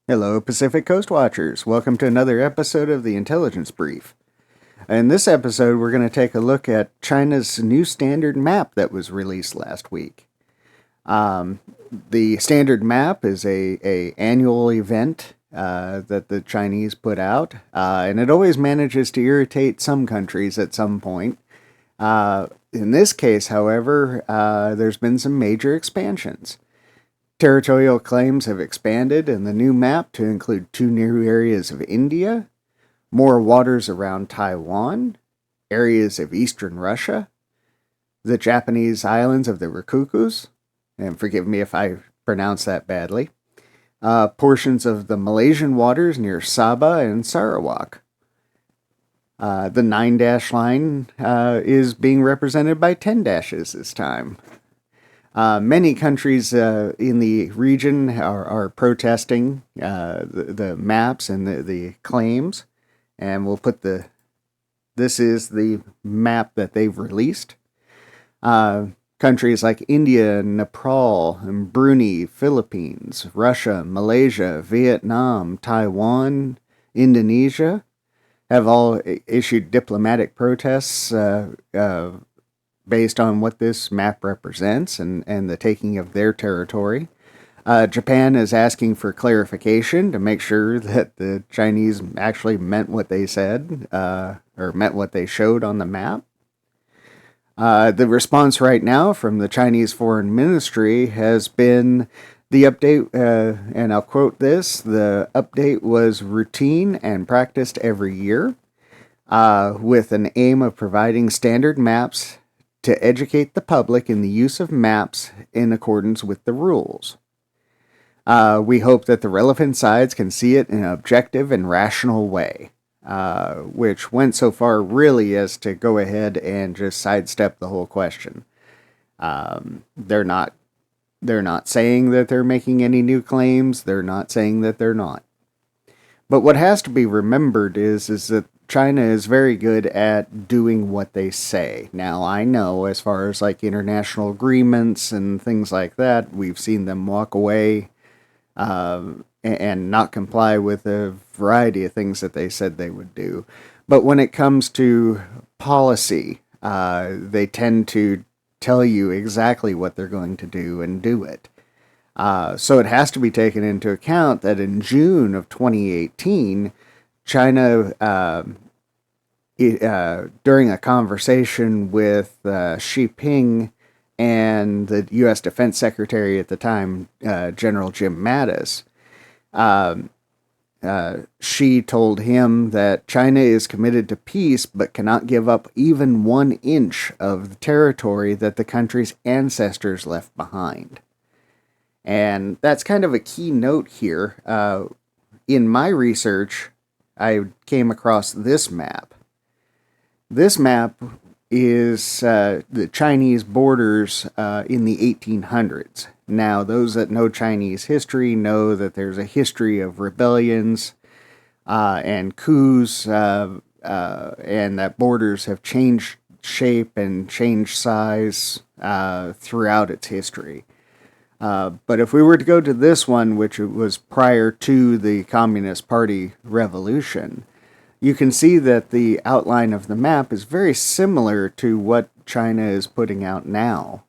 Hello, Pacific Coast Watchers. Welcome to another episode of the Intelligence Brief. In this episode, we're going to take a look at China's new standard map that was released last week. The standard map is a annual event that the Chinese put out, and it always manages to irritate some countries at some point. In this case, however, there's been some major expansions. Territorial claims have expanded in the new map to include two new areas of India, more waters around Taiwan, areas of eastern Russia, the Japanese islands of the Ryukyus, and forgive me if I pronounce that badly, portions of the Malaysian waters near Sabah and Sarawak. The 9 dash line is being represented by 10 dashes this time. Many countries in the region are protesting the maps and the claims, and we'll put this is the map that they've released. Countries like India, Nepal, and Brunei, Philippines, Russia, Malaysia, Vietnam, Taiwan, Indonesia have all issued diplomatic protests based on what this map represents and the taking of their territory. Japan is asking for clarification to make sure that the Chinese actually meant what they said or meant what they showed on the map. The response right now from the Chinese Foreign Ministry has been the update, and I'll quote this, the update was routine and practiced every year with an aim of providing standard maps to educate the public in the use of maps in accordance with the rules. We hope that the relevant sides can see it in an objective and rational way, which went so far really as to go ahead and just sidestep the whole question. They're not saying that they're making any new claims. They're not saying that they're not. But what has to be remembered is that China is very good at doing what they say. Now, I know as far as like international agreements and things like that, we've seen them walk away and not comply with a variety of things that they said they would do. But when it comes to policy, they tend to tell you exactly what they're going to do and do it. So it has to be taken into account that in June of 2018, China, during a conversation with Xi Jinping and the U.S. Defense Secretary at the time, General Jim Mattis, Xi told him that China is committed to peace but cannot give up even 1 inch of the territory that the country's ancestors left behind. And that's kind of a key note here. In my research, I came across this map. This map is the Chinese borders in the 1800s. Now, those that know Chinese history know that there's a history of rebellions and coups, and that borders have changed shape and changed size throughout its history. But if we were to go to this one, which was prior to the Communist Party revolution, you can see that the outline of the map is very similar to what China is putting out now.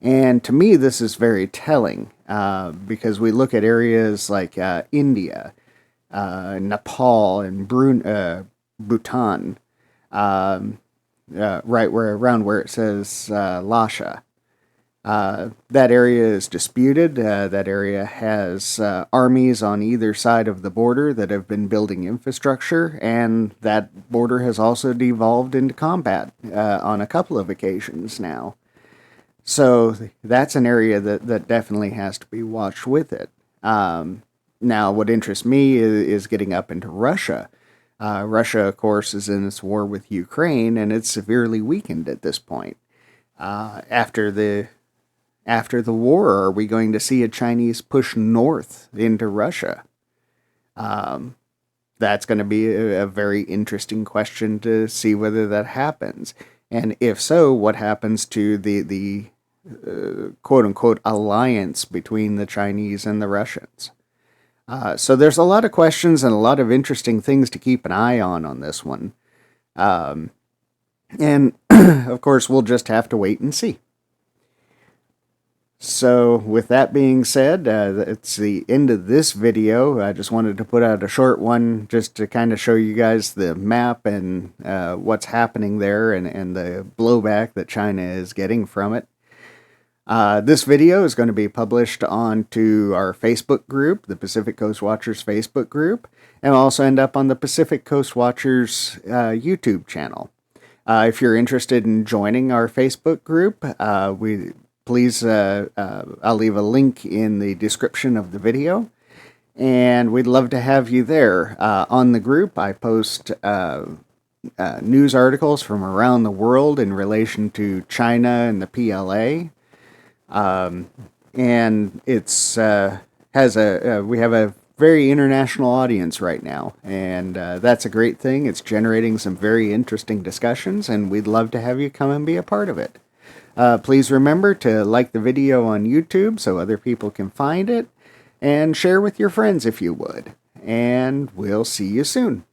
And to me, this is very telling because we look at areas like India, Nepal, and Bhutan, around where it says Lhasa. That area is disputed. That area has armies on either side of the border that have been building infrastructure, and that border has also devolved into combat on a couple of occasions now. So that's an area that definitely has to be watched with it. Now, what interests me is getting up into Russia. Russia, of course, is in this war with Ukraine, and it's severely weakened at this point. After the war, are we going to see a Chinese push north into Russia? That's going to be a very interesting question to see whether that happens. And if so, what happens to the quote-unquote alliance between the Chinese and the Russians? So there's a lot of questions and a lot of interesting things to keep an eye on this one. And of course, we'll just have to wait and see. So with that being said, it's the end of this video. I just wanted to put out a short one just to kind of show you guys the map and what's happening there and the blowback that China is getting from it. This video is going to be published onto our Facebook group, the Pacific Coast Watchers Facebook group, and will also end up on the Pacific Coast Watchers YouTube channel. If you're interested in joining our Facebook group, I'll leave a link in the description of the video, and we'd love to have you there. On the group, I post news articles from around the world in relation to China and the PLA. And it's we have a very international audience right now, and that's a great thing. It's generating some very interesting discussions, and we'd love to have you come and be a part of it. Please remember to like the video on YouTube so other people can find it, and share with your friends if you would. And we'll see you soon.